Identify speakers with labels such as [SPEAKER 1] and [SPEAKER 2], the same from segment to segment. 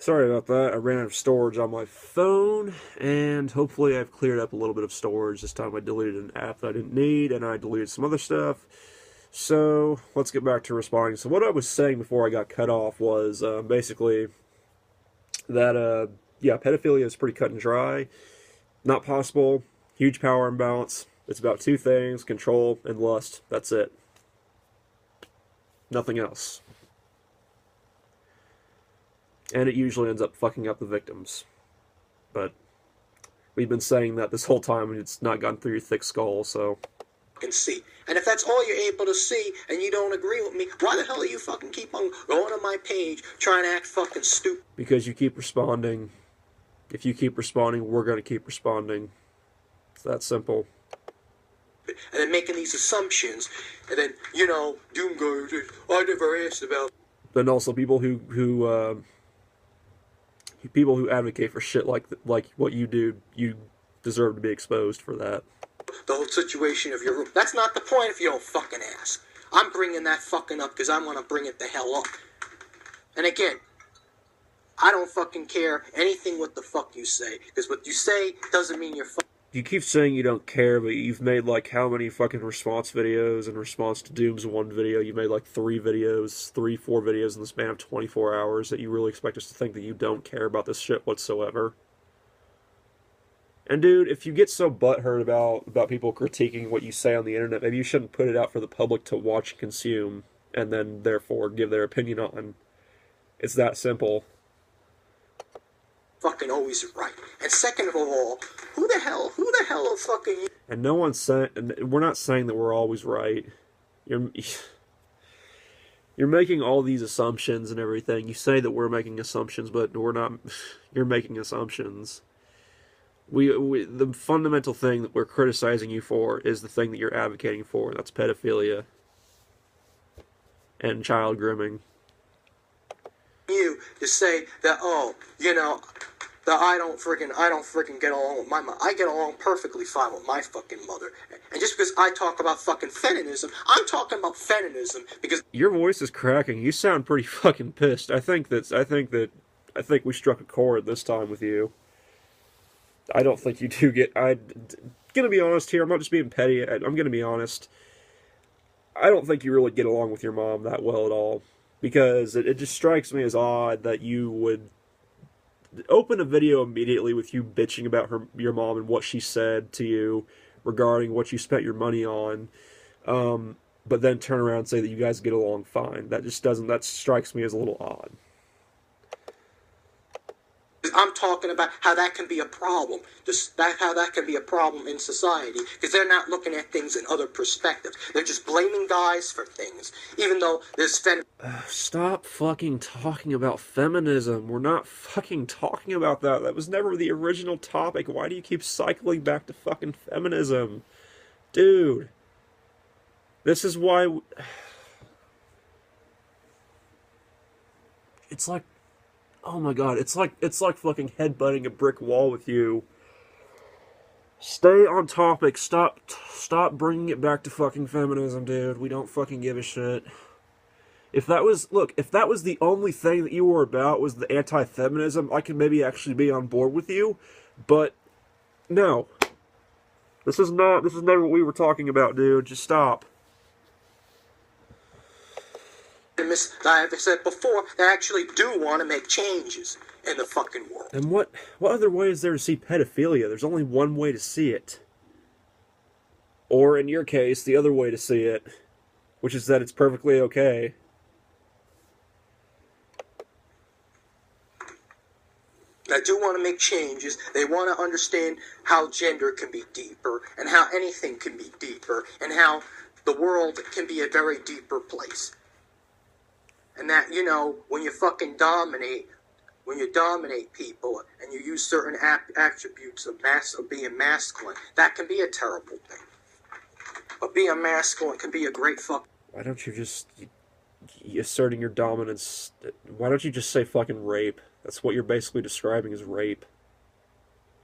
[SPEAKER 1] Sorry about that. I ran out of storage on my phone, and hopefully I've cleared up a little bit of storage. This time I deleted an app that I didn't need, and I deleted some other stuff. So, let's get back to responding. So what I was saying before I got cut off was basically that, yeah, pedophilia is pretty cut and dry. Not possible. Huge power imbalance. It's about two things, control and lust. That's it. Nothing else. And it usually ends up fucking up the victims. But we've been saying that this whole time, and it's not gotten through your thick skull, so...
[SPEAKER 2] Can see. And if that's all you're able to see, and you don't agree with me, why the hell do you fucking keep on going on my page, trying to act fucking stupid?
[SPEAKER 1] Because you keep responding. If you keep responding, we're going to keep responding. It's that simple.
[SPEAKER 2] And then making these assumptions, and then, you know, doom guys, I never asked about...
[SPEAKER 1] And also people who advocate for shit like what you do, you deserve to be exposed for that.
[SPEAKER 2] The whole situation of your room. That's not the point if you don't fucking ask. I'm bringing that fucking up because I want to bring it the hell up. And again, I don't fucking care anything what the fuck you say. Because what you say doesn't mean you're fucking...
[SPEAKER 1] You keep saying you don't care, but you've made like how many fucking response videos in response to Doom's one video? You made like 4 videos in the span of 24 hours that you really expect us to think that you don't care about this shit whatsoever. And dude, if you get so butthurt about people critiquing what you say on the internet, maybe you shouldn't put it out for the public to watch and consume, and then therefore give their opinion on. It's that simple.
[SPEAKER 2] Fucking always right. And second of all, who the hell is fucking you?
[SPEAKER 1] And no one's saying, we're not saying that we're always right. You're making all these assumptions and everything. You say that we're making assumptions, but we're not. You're making assumptions. The fundamental thing that we're criticizing you for is the thing that you're advocating for. That's pedophilia and child grooming.
[SPEAKER 2] You to say that, oh, you know, that I don't freaking get along with my mother. I get along perfectly fine with my fucking mother. And just because I talk about fucking feminism, I'm talking about feminism because...
[SPEAKER 1] Your voice is cracking. You sound pretty fucking pissed. I think we struck a chord this time with you. I don't think you do get... I'm gonna be honest here. I'm not just being petty. I'm gonna be honest. I don't think you really get along with your mom that well at all. Because it just strikes me as odd that you would open a video immediately with you bitching about your mom and what she said to you regarding what you spent your money on, but then turn around and say that you guys get along fine. That strikes me as a little odd.
[SPEAKER 2] I'm talking about how that can be a problem. How that can be a problem in society. Because they're not looking at things in other perspectives. They're just blaming guys for things. Even though there's
[SPEAKER 1] Stop fucking talking about feminism. We're not fucking talking about that. That was never the original topic. Why do you keep cycling back to fucking feminism? Dude. This is why... It's like... Oh my god, it's like fucking headbutting a brick wall with you. Stay on topic. Stop bringing it back to fucking feminism, dude. We don't fucking give a shit. If that was the only thing that you were about was the anti-feminism, I could maybe actually be on board with you. But no. This is never what we were talking about, dude. Just stop.
[SPEAKER 2] I've said before, they actually do want to make changes in the fucking world.
[SPEAKER 1] And what other way is there to see pedophilia? There's only one way to see it. Or, in your case, the other way to see it, which is that it's perfectly okay.
[SPEAKER 2] They do want to make changes. They want to understand how gender can be deeper, and how anything can be deeper, and how the world can be a very deeper place. And that, you know, when you fucking dominate people, and you use certain attributes of being masculine, that can be a terrible thing. But being masculine can be a great fuck.
[SPEAKER 1] Why don't you just... asserting your dominance... Why don't you just say fucking rape? That's what you're basically describing as rape.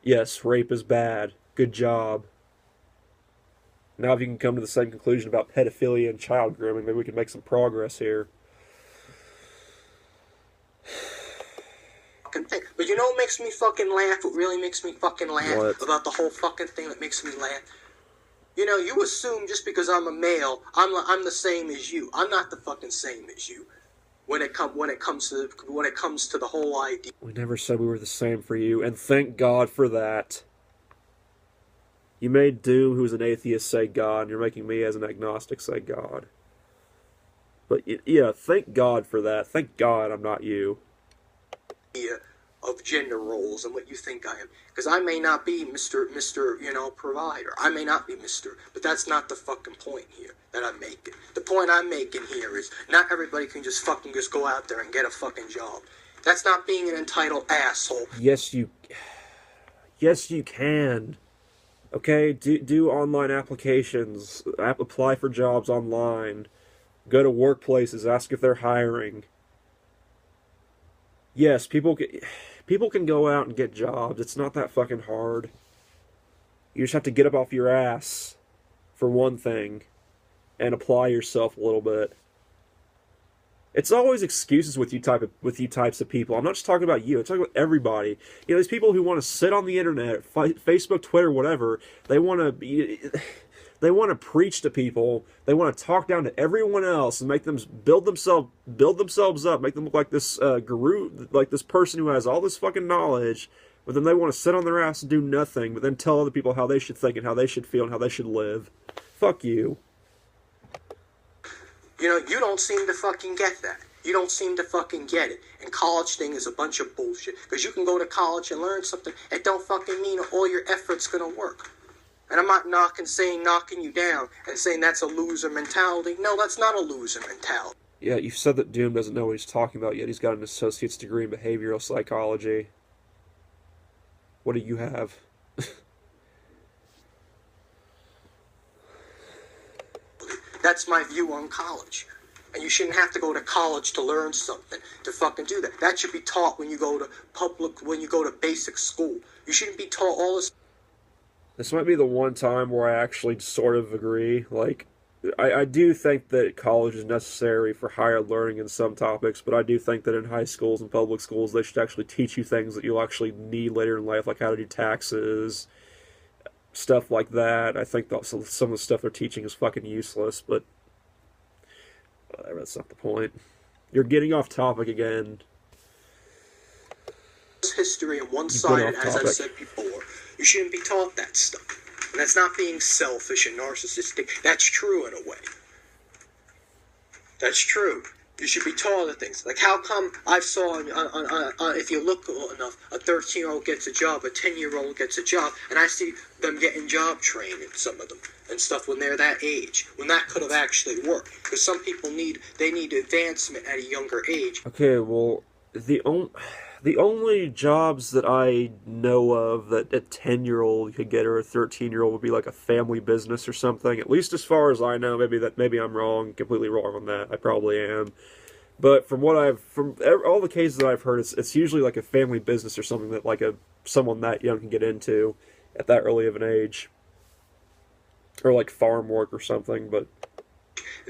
[SPEAKER 1] Yes, rape is bad. Good job. Now if you can come to the same conclusion about pedophilia and child grooming, maybe we can make some progress here.
[SPEAKER 2] fucking thing. But you know what makes me fucking laugh? What really makes me fucking laugh
[SPEAKER 1] What?
[SPEAKER 2] about the whole fucking thing that makes me laugh? You know, you assume just because I'm a male, I'm the same as you. I'm not the fucking same as you. When it comes to the whole idea.
[SPEAKER 1] We never said we were the same for you, and thank God for that. You made Doom, who's an atheist, say God, and you're making me, as an agnostic, say God. But yeah, thank God for that. Thank God I'm not you.
[SPEAKER 2] Of gender roles and what you think I am, because I may not be Mr. Provider. I may not be Mr. But that's not the fucking point here that I'm making. The point I'm making here is not everybody can just go out there and get a fucking job. That's not being an entitled asshole.
[SPEAKER 1] Yes, you can. Okay, do online applications, apply for jobs online, go to workplaces, ask if they're hiring. Yes, people can go out and get jobs. It's not that fucking hard. You just have to get up off your ass, for one thing, and apply yourself a little bit. It's always excuses with you types of people. I'm not just talking about you. I'm talking about everybody. You know, these people who want to sit on the internet, Facebook, Twitter, whatever. They want to preach to people. They want to talk down to everyone else and make them build themselves up, make them look like this guru, like this person who has all this fucking knowledge. But then they want to sit on their ass and do nothing, but then tell other people how they should think and how they should feel and how they should live. Fuck you.
[SPEAKER 2] You know, you don't seem to fucking get that. You don't seem to fucking get it. And college thing is a bunch of bullshit. Because you can go to college and learn something. It don't fucking mean all your effort's gonna work. And I'm not knocking you down and saying that's a loser mentality. No, that's not a loser mentality.
[SPEAKER 1] Yeah, you said that Doom doesn't know what he's talking about yet. He's got an associate's degree in behavioral psychology. What do you have?
[SPEAKER 2] That's my view on college. And you shouldn't have to go to college to learn something, to fucking do that. That should be taught when you go to basic school. You shouldn't be taught all this.
[SPEAKER 1] This might be the one time where I actually sort of agree. Like, I do think that college is necessary for higher learning in some topics, but I do think that in high schools and public schools, they should actually teach you things that you'll actually need later in life, like how to do taxes, stuff like that. I think that some of the stuff they're teaching is fucking useless, but whatever, that's not the point. You're getting off topic again.
[SPEAKER 2] History and one-sided, as I've said before. You shouldn't be taught that stuff. And that's not being selfish and narcissistic. That's true in a way. That's true. You should be taught the things. Like, how come I saw, if you look enough, a 13-year-old gets a job, a 10-year-old gets a job, and I see them getting job training, some of them, and stuff when they're that age, when that could have actually worked. Because some people need advancement at a younger age.
[SPEAKER 1] Okay, well, the only jobs that I know of that a 10-year-old could get or a 13-year-old would be like a family business or something. At least as far as I know. Maybe I'm wrong, completely wrong on that. I probably am. But from all the cases that I've heard, it's usually like a family business or something that like someone that young can get into at that early of an age. Or like farm work or something, but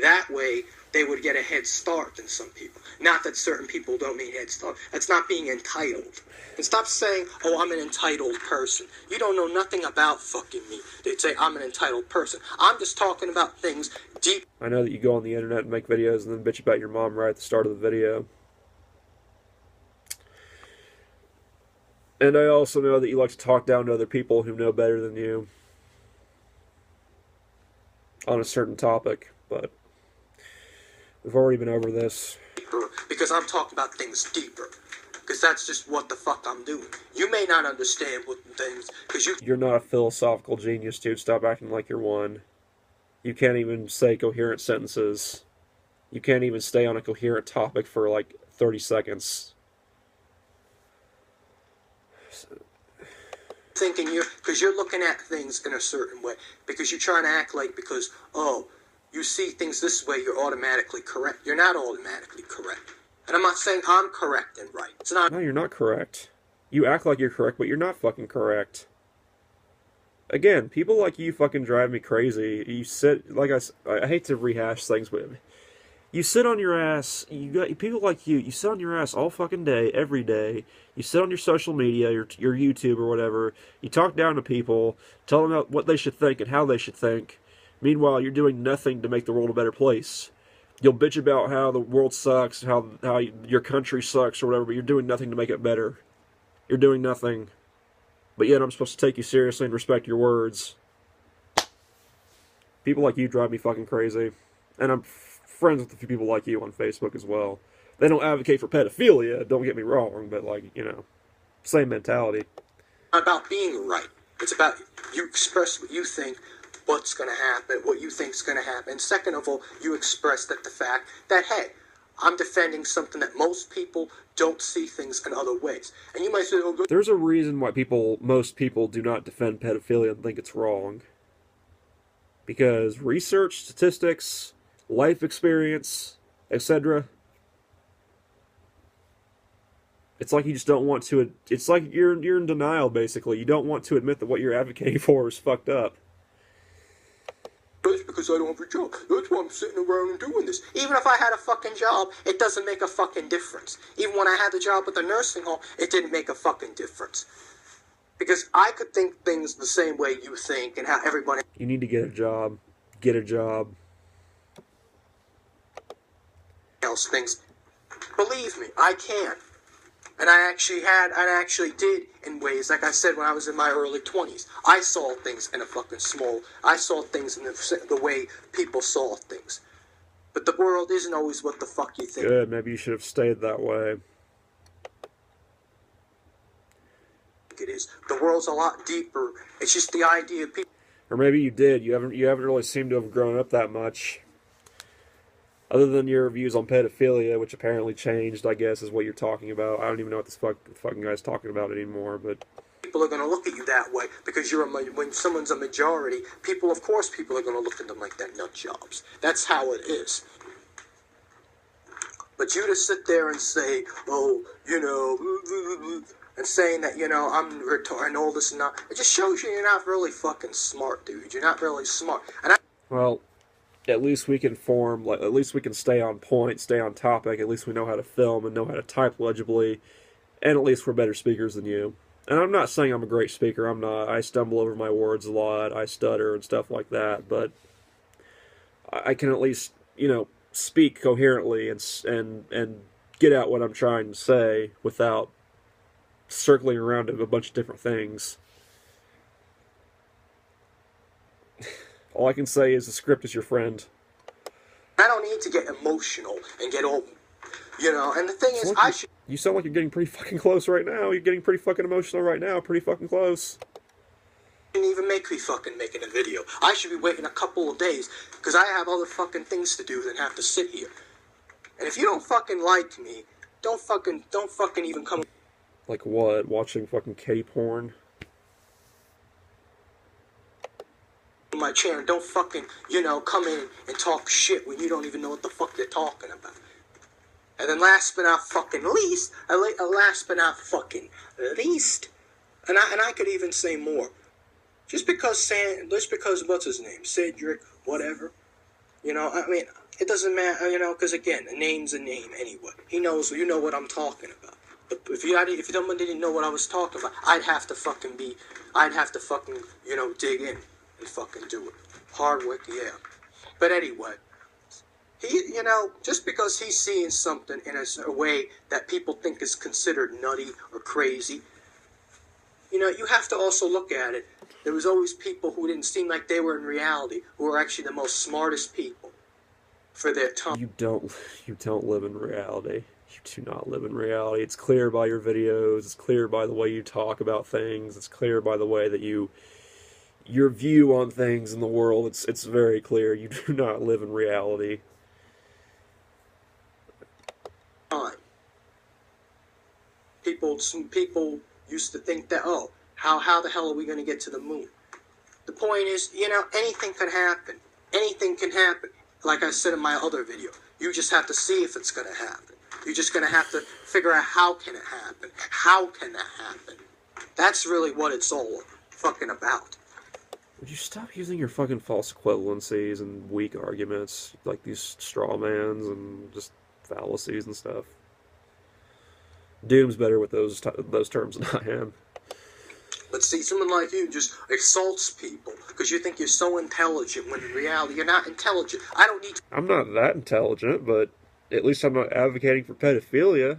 [SPEAKER 2] that way they would get a head start than some people. Not that certain people don't mean head start. That's not being entitled. And stop saying, oh, I'm an entitled person. You don't know nothing about fucking me. They'd say I'm an entitled person. I'm just talking about things deep.
[SPEAKER 1] I know that you go on the internet and make videos and then bitch about your mom right at the start of the video. And I also know that you like to talk down to other people who know better than you on a certain topic, but we've already been over this.
[SPEAKER 2] Because I'm talking about things deeper. Because that's just what the fuck I'm doing. You may not understand what things, because
[SPEAKER 1] You're not a philosophical genius, dude. Stop acting like you're one. You can't even say coherent sentences. You can't even stay on a coherent topic for like 30 seconds.
[SPEAKER 2] Thinking because you're looking at things in a certain way. Because you're trying to act like, because, oh, you see things this way, you're automatically correct. You're not automatically correct. And I'm not saying I'm correct and right. It's not.
[SPEAKER 1] No, you're not correct. You act like you're correct, but you're not fucking correct. Again, people like you fucking drive me crazy. You sit, like I hate to rehash things, but You sit on your ass. You got people like you. You sit on your ass all fucking day, every day. You sit on your social media, your YouTube or whatever. You talk down to people, tell them what they should think and how they should think. Meanwhile, you're doing nothing to make the world a better place. You'll bitch about how the world sucks, how your country sucks or whatever, but you're doing nothing to make it better. You're doing nothing. But yet I'm supposed to take you seriously and respect your words. People like you drive me fucking crazy. And I'm friends with a few people like you on Facebook as well. They don't advocate for pedophilia, don't get me wrong, but like, same mentality.
[SPEAKER 2] About being right. It's about you express what you think, what's going to happen, what you think is going to happen. And second of all, you express that the fact that, hey, I'm defending something that most people don't see things in other ways. And you might say, oh, good.
[SPEAKER 1] There's a reason why most people do not defend pedophilia and think it's wrong. Because research, statistics, life experience, etc. It's like you just don't want to. It's like you're in denial, basically. You don't want to admit that what you're advocating for is fucked up.
[SPEAKER 2] That's because I don't have a job. That's why I'm sitting around and doing this. Even if I had a fucking job, it doesn't make a fucking difference. Even when I had the job at the nursing home, it didn't make a fucking difference. Because I could think things the same way you think and how everybody...
[SPEAKER 1] You need to get a job. Get a job.
[SPEAKER 2] ...else thinks. Believe me, I can. And I actually did in ways, like I said, when I was in my early 20s. I saw things in I saw things in the way people saw things. But the world isn't always what the fuck you think.
[SPEAKER 1] Good, maybe you should have stayed that way.
[SPEAKER 2] It is. The world's a lot deeper. It's just the idea of people...
[SPEAKER 1] Or maybe you did. You haven't really seemed to have grown up that much. Other than your views on pedophilia, which apparently changed, I guess, is what you're talking about. I don't even know what this fucking guy's talking about anymore, but...
[SPEAKER 2] People are going to look at you that way because when someone's a majority, of course people are going to look at them like they're nut jobs. That's how it is. But you to sit there and say, oh, and saying that, I'm retarded and all this and that, it just shows you're not really fucking smart, dude. You're not really smart.
[SPEAKER 1] Well... At least we can at least we can stay on point, stay on topic, at least we know how to film and know how to type legibly, and at least we're better speakers than you. And I'm not saying I'm a great speaker, I'm not. I stumble over my words a lot, I stutter and stuff like that, but I can at least, speak coherently and get out what I'm trying to say without circling around a bunch of different things. All I can say is the script is your friend.
[SPEAKER 2] I don't need to get emotional and get all, and the thing is,
[SPEAKER 1] You sound like you're getting pretty fucking close right now. You're getting pretty fucking emotional right now. Pretty fucking close.
[SPEAKER 2] Didn't even make me fucking making a video. I should be waiting a couple of days, because I have other fucking things to do than have to sit here. And if you don't fucking like me, don't fucking even come...
[SPEAKER 1] Like what? Watching fucking kitty porn?
[SPEAKER 2] My chair and don't fucking, come in and talk shit when you don't even know what the fuck you're talking about. And then last but not fucking least, and I could even say more. Just because what's his name? Cedric, whatever. It doesn't matter, because again, a name's a name anyway. He knows, what I'm talking about. But if someone didn't know what I was talking about, I'd have to fucking, dig in. And fucking do it. Hardwick, yeah. But anyway, he, just because he's seeing something in a way that people think is considered nutty or crazy, you have to also look at it. There was always people who didn't seem like they were in reality, who were actually the most smartest people for their time.
[SPEAKER 1] You don't live in reality. You do not live in reality. It's clear by your videos. It's clear by the way you talk about things. It's clear by the way that your view on things in the world, it's very clear. You do not live in reality.
[SPEAKER 2] People used to think that, how the hell are we going to get to the moon? The point is, anything can happen. Anything can happen. Like I said in my other video, you just have to see if it's going to happen. You're just going to have to figure out how can it happen. How can that happen? That's really what it's all fucking about.
[SPEAKER 1] Would you stop using your fucking false equivalencies and weak arguments, like these straw mans and just fallacies and stuff? Doom's better with those terms than I am.
[SPEAKER 2] But see, someone like you just assaults people because you think you're so intelligent when in reality you're not intelligent. I don't need to.
[SPEAKER 1] I'm not that intelligent, but at least I'm not advocating for pedophilia.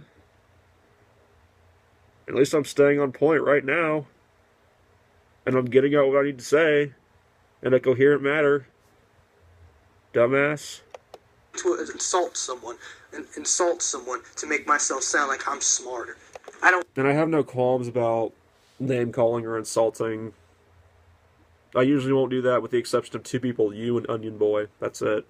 [SPEAKER 1] At least I'm staying on point right now. And I'm getting out what I need to say in a coherent manner. Dumbass.
[SPEAKER 2] To insult someone to make myself sound like I'm smarter. I don't.
[SPEAKER 1] And I have no qualms about name calling or insulting. I usually won't do that with the exception of two people, you and Onion Boy. That's it.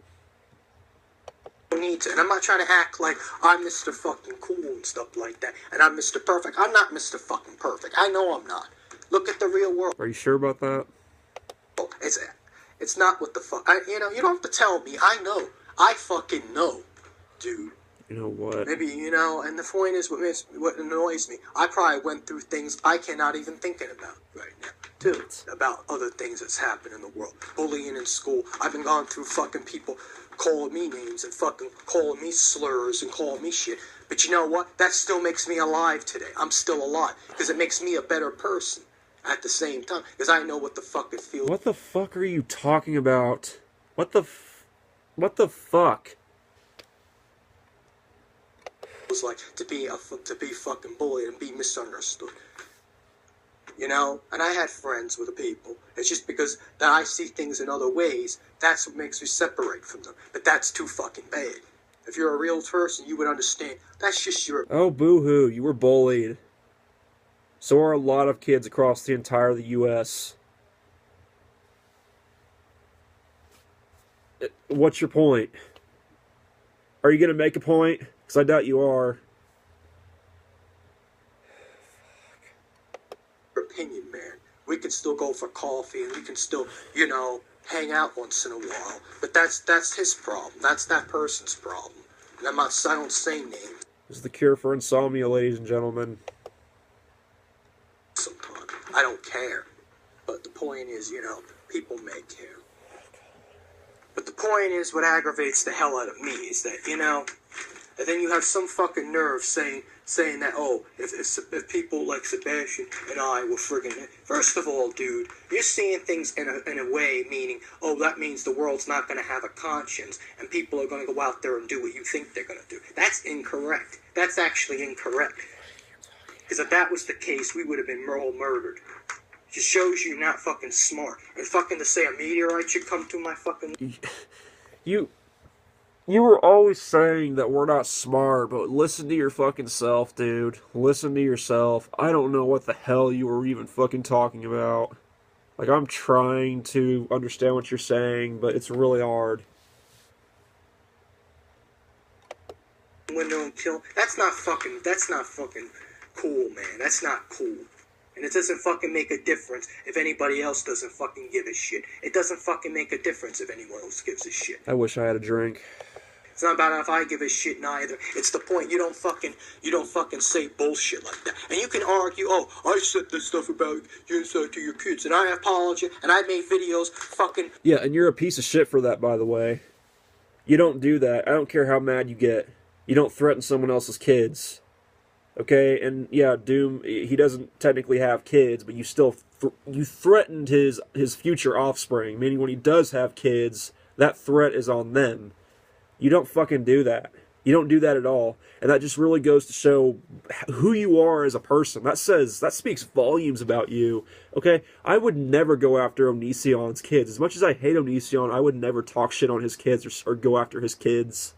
[SPEAKER 2] Need to, and I'm not trying to act like I'm Mr. fucking cool and stuff like that, and I'm Mr. Perfect. I'm not Mr. fucking Perfect. I know I'm not. Look at the real world.
[SPEAKER 1] Are you sure about that?
[SPEAKER 2] It's not what the fuck. You don't have to tell me. I know. I fucking know, dude.
[SPEAKER 1] You know what?
[SPEAKER 2] Maybe, and the point is what annoys me. I probably went through things I cannot even thinking about right now, too. About other things that's happened in the world. Bullying in school. I've been going through fucking people calling me names and fucking calling me slurs and calling me shit. But you know what? That still makes me alive today. I'm still alive. Because it makes me a better person at the same time. Because I know what the fuck it feels.
[SPEAKER 1] What the fuck are you talking about? What the fuck?
[SPEAKER 2] Was like to be fucking bullied and be misunderstood, and I had friends with the people. It's just because that I see things in other ways, that's what makes me separate from them. But that's too fucking bad. If you're a real person, you would understand. That's just your...
[SPEAKER 1] Oh, boo-hoo, you were bullied. So are a lot of kids across the entire the U.S. What's your point? Are you going to make a point? Because I doubt you are.
[SPEAKER 2] Opinion, man. We can still go for coffee and we can still, hang out once in a while. But that's his problem. That's that person's problem. And I don't say names.
[SPEAKER 1] This is the cure for insomnia, ladies and gentlemen.
[SPEAKER 2] Sometimes. I don't care. But the point is, people may care. But the point is, what aggravates the hell out of me is that, and then you have some fucking nerve saying that, if people like Sebastian and I were friggin'... First of all, dude, you're seeing things in a way meaning, that means the world's not going to have a conscience and people are going to go out there and do what you think they're going to do. That's incorrect. That's actually incorrect. Because if that was the case, we would have been all murdered. It just shows you're not fucking smart. And fucking to say a meteorite should come through my fucking...
[SPEAKER 1] You were always saying that we're not smart, but listen to your fucking self, dude. Listen to yourself. I don't know what the hell you were even fucking talking about. Like, I'm trying to understand what you're saying, but it's really hard.
[SPEAKER 2] Window and kill. That's not fucking cool, man. That's not cool. And it doesn't fucking make a difference if anybody else doesn't fucking give a shit. It doesn't fucking make a difference if anyone else gives a shit.
[SPEAKER 1] I wish I had a drink.
[SPEAKER 2] It's not about if I give a shit neither. It's the point you don't fucking say bullshit like that. And you can argue, I said this stuff about you to your kids, and I apologize, and I made videos fucking...
[SPEAKER 1] Yeah, and you're a piece of shit for that, by the way. You don't do that. I don't care how mad you get. You don't threaten someone else's kids. Okay? And yeah, Doom, he doesn't technically have kids, but you still... you threatened his future offspring, meaning when he does have kids, that threat is on them. You don't fucking do that. You don't do that at all. And that just really goes to show who you are as a person. That speaks volumes about you. Okay? I would never go after Onision's kids. As much as I hate Onision, I would never talk shit on his kids or go after his kids.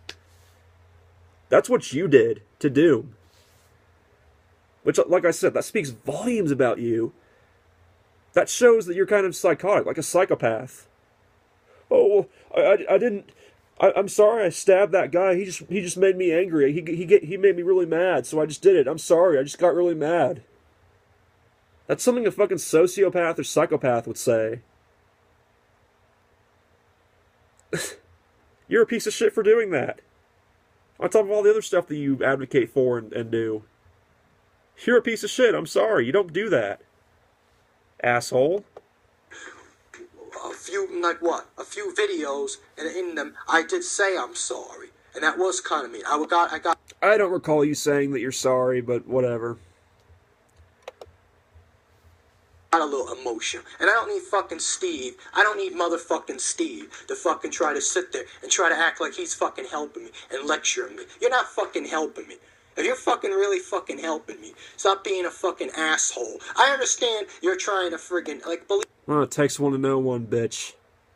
[SPEAKER 1] That's what you did to Doom. Which, like I said, that speaks volumes about you. That shows that you're kind of psychotic, like a psychopath. Oh, I didn't... I'm sorry I stabbed that guy. He just made me angry. He made me really mad, so I just did it. I'm sorry. I just got really mad. That's something a fucking sociopath or psychopath would say. You're a piece of shit for doing that. On top of all the other stuff that you advocate for and do. You're a piece of shit. I'm sorry. You don't do that. Asshole.
[SPEAKER 2] a few videos, and in them I did say I'm sorry, and that was kind of mean.
[SPEAKER 1] I don't recall you saying that you're sorry, but whatever.
[SPEAKER 2] Got a little emotion, and I don't need fucking Steve. I don't need motherfucking Steve to fucking try to sit there and try to act like he's fucking helping me and lecturing me. You're not fucking helping me. If you're fucking really fucking helping me, stop being a fucking asshole. I understand you're trying to friggin' believe.
[SPEAKER 1] Well, it takes one to know one, bitch.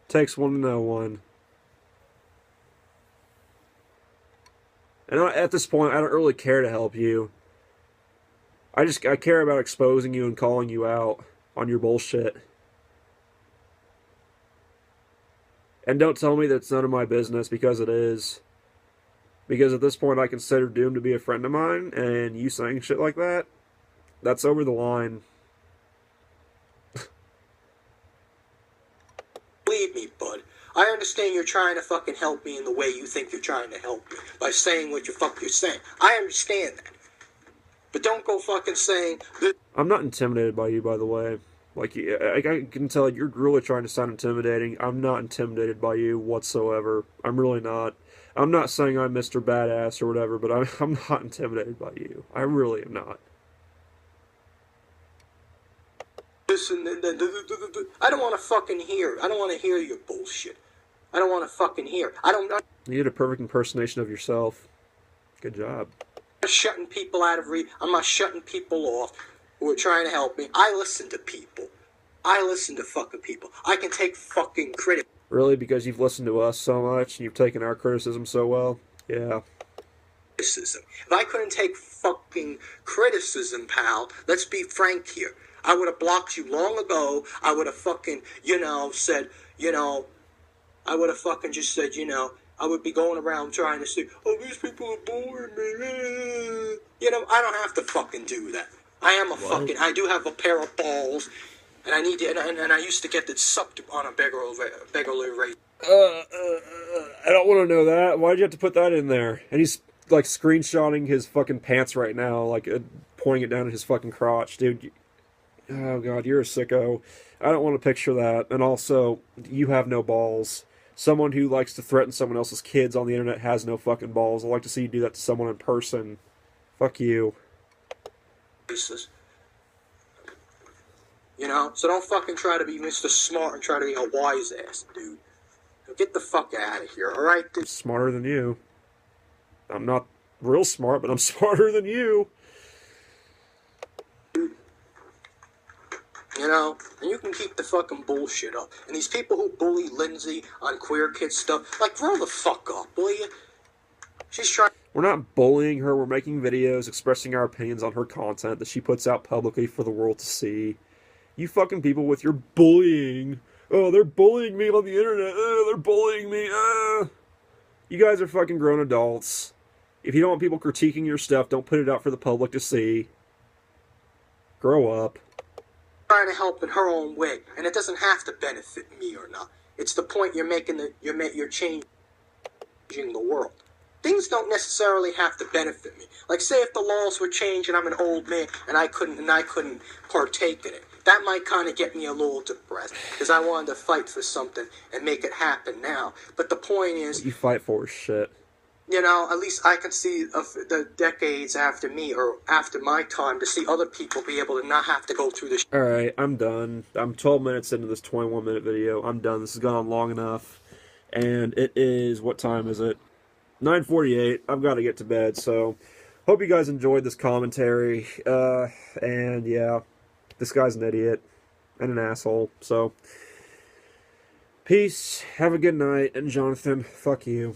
[SPEAKER 1] Takes one to know one. And at this point, I don't really care to help you. I care about exposing you and calling you out on your bullshit. And don't tell me that it's none of my business, because it is. Because at this point, I consider Doom to be a friend of mine, and you saying shit like that, that's over the line.
[SPEAKER 2] Believe me, bud. I understand you're trying to fucking help me in the way you think you're trying to help me, by saying what you're saying. I understand that. But don't go fucking saying that.
[SPEAKER 1] I'm not intimidated by you, by the way. Like, I can tell you're really trying to sound intimidating. I'm not intimidated by you whatsoever. I'm really not. I'm not saying I'm Mr. Badass or whatever, but I'm not intimidated by you. I really am not.
[SPEAKER 2] Listen, I don't want to fucking hear. I don't want to hear your bullshit. I don't want to fucking hear.
[SPEAKER 1] You did a perfect impersonation of yourself. Good job.
[SPEAKER 2] I'm not shutting people out of I'm not shutting people off who are trying to help me. I listen to people. I listen to fucking people. I can take fucking credit.
[SPEAKER 1] Really? Because you've listened to us so much and you've taken our criticism so well? Yeah.
[SPEAKER 2] Criticism. If I couldn't take fucking criticism, pal, let's be frank here. I would have blocked you long ago. I would have fucking, said, I would have fucking just said, I would be going around trying to say, oh, these people are boring me. I don't have to fucking do that. I do have a pair of balls, and I need to, and I used to get that sucked on a beggarly rate.
[SPEAKER 1] I don't want to know that. Why'd you have to put that in there? And he's, like, screenshotting his fucking pants right now, like, pointing it down at his fucking crotch. Dude, oh, God, you're a sicko. I don't want to picture that. And also, you have no balls. Someone who likes to threaten someone else's kids on the internet has no fucking balls. I'd like to see you do that to someone in person. Fuck you.
[SPEAKER 2] So don't fucking try to be Mr. Smart and try to be a wise ass, dude. Get the fuck out of here, alright?
[SPEAKER 1] I'm smarter than you. I'm not real smart, but I'm smarter than you.
[SPEAKER 2] And you can keep the fucking bullshit up. And these people who bully Lindsay on queer kid stuff, grow the fuck up, will you? She's trying.
[SPEAKER 1] We're not bullying her. We're making videos expressing our opinions on her content that she puts out publicly for the world to see. You fucking people with your bullying. Oh, they're bullying me on the internet. Oh, they're bullying me. You guys are fucking grown adults. If you don't want people critiquing your stuff, don't put it out for the public to see. Grow up.
[SPEAKER 2] Trying to help in her own way, and it doesn't have to benefit me or not. It's the point you're making that you're changing the world. Things don't necessarily have to benefit me. Like, say if the laws were changed and I'm an old man and I couldn't partake in it. That might kind of get me a little depressed, because I wanted to fight for something and make it happen now. But the point is,
[SPEAKER 1] what you fight for is shit.
[SPEAKER 2] At least I can see the decades after me, or after my time, to see other people be able to not have to go through this.
[SPEAKER 1] Alright, I'm done. I'm 12 minutes into this 21-minute video. I'm done. This has gone on long enough. And it is, what time is it? 9:48. I've got to get to bed, so hope you guys enjoyed this commentary. And yeah, this guy's an idiot and an asshole, so peace, have a good night, and Jonathan, fuck you.